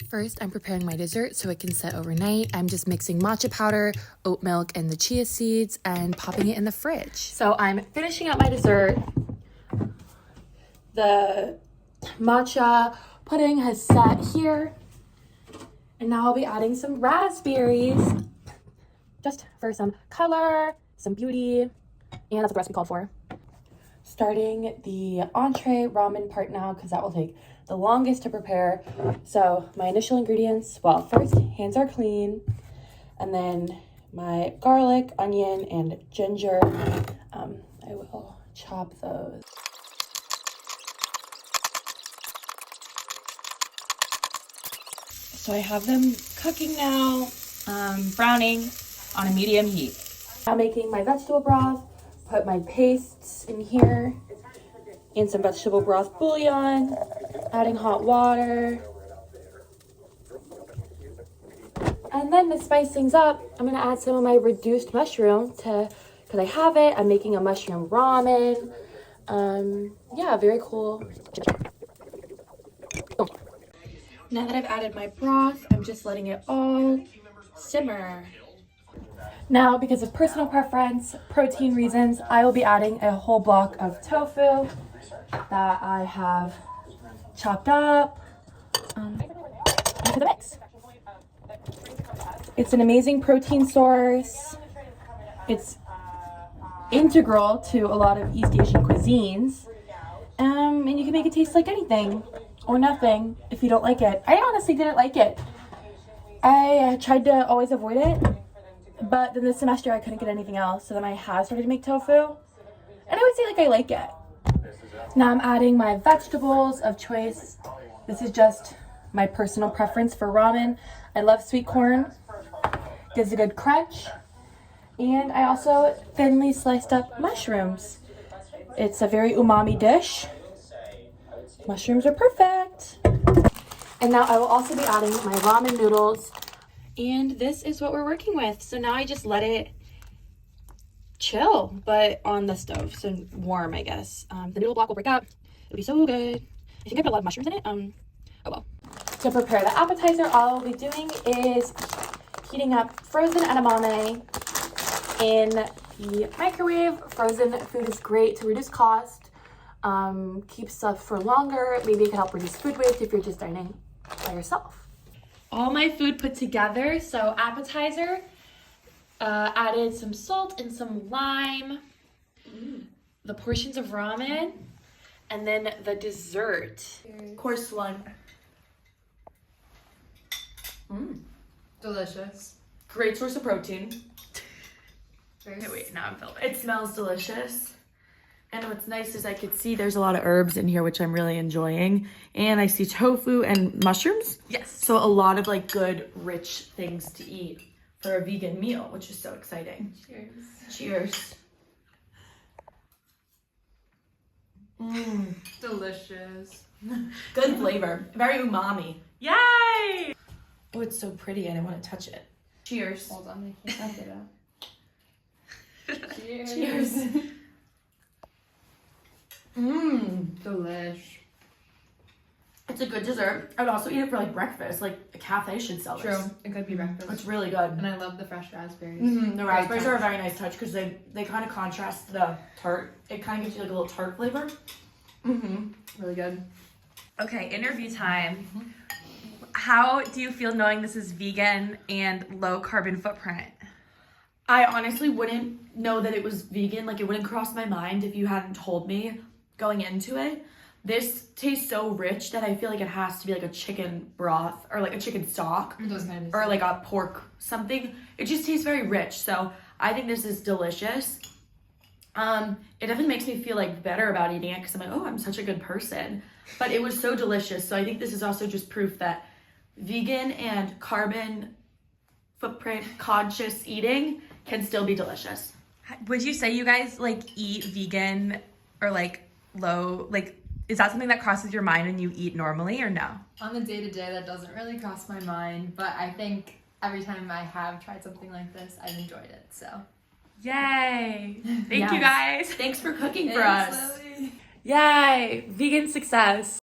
First, I'm preparing my dessert so it can set overnight. I'm just mixing matcha powder, oat milk, and the chia seeds and popping it in the fridge. So I'm finishing up my dessert. The matcha pudding has set here. And now I'll be adding some raspberries just for some color, some beauty, and that's what the recipe called for. Starting the entree ramen part now because that will take the longest to prepare. So my initial ingredients, well, first, hands are clean, and then my garlic, onion, and ginger. I will chop those. So I have them cooking now, browning on a medium heat. Now making my vegetable broth, put my pastes in here, and some vegetable broth bouillon, adding hot water. And then to spice things up, I'm gonna add some of my reduced mushroom because I have it. I'm making a mushroom ramen. Yeah, very cool. Oh. Now that I've added my broth, I'm just letting it all simmer. Now, because of personal preference, protein reasons, I will be adding a whole block of tofu that I have chopped up into the mix. It's an amazing protein source. It's integral to a lot of East Asian cuisines. And you can make it taste like anything or nothing if you don't like it. I honestly didn't like it. I tried to always avoid it, but then this semester I couldn't get anything else, so then I have started to make tofu, and I would say like I like it. Now I'm adding my vegetables of choice. This is just my personal preference for ramen. I love sweet corn, gives a good crunch, and I also thinly sliced up mushrooms. It's a very umami dish. Mushrooms are perfect. And now I will also be adding my ramen noodles. And this is what we're working with. So now I just let it chill, but on the stove, so warm, I guess. The noodle block will break up. It'll be so good. I think I put a lot of mushrooms in it. Oh well. To prepare the appetizer, all I'll be doing is heating up frozen edamame in the microwave. Frozen food is great to reduce cost, keep stuff for longer. Maybe it can help reduce food waste if you're just dining by yourself. All my food put together. So appetizer, added some salt and some lime, the portions of ramen, and then the dessert. Course one. Delicious. Great source of protein. Okay, wait, now I'm filming. It smells delicious. And what's nice is I could see there's a lot of herbs in here, which I'm really enjoying. And I see tofu and mushrooms. Yes. So a lot of like good, rich things to eat for a vegan meal, which is so exciting. Cheers. Cheers. Delicious. Good flavor. Very umami. Yay! Oh, it's so pretty. I didn't want to touch it. Cheers. Hold on, I can't have it out. Cheers. Cheers. Delish. It's a good dessert. I would also eat it for like breakfast. Like a cafe should sell this. True. It could be breakfast. It's really good. And I love the fresh raspberries. The raspberries are a very nice touch because they kind of contrast the tart. It kind of gives you like a little tart flavor. Really good. Okay, interview time. How do you feel knowing this is vegan and low carbon footprint? I honestly wouldn't know that it was vegan. Like, it wouldn't cross my mind if you hadn't told me going into it. This tastes so rich that I feel like it has to be like a chicken broth or like a chicken stock or like a pork something. It just tastes very rich. So I think this is delicious. It definitely makes me feel like better about eating it because I'm like, oh, I'm such a good person. But it was so delicious. So I think this is also just proof that vegan and carbon footprint conscious eating can still be delicious. Would you say you guys like eat vegan or like low, like, is that something that crosses your mind when you eat normally or no? On the day-to-day, that doesn't really cross my mind, but I think every time I have tried something like this, I've enjoyed it, so. Yay! Thank Yes. you guys. Thanks for cooking for us. Lily. Yay! Vegan success.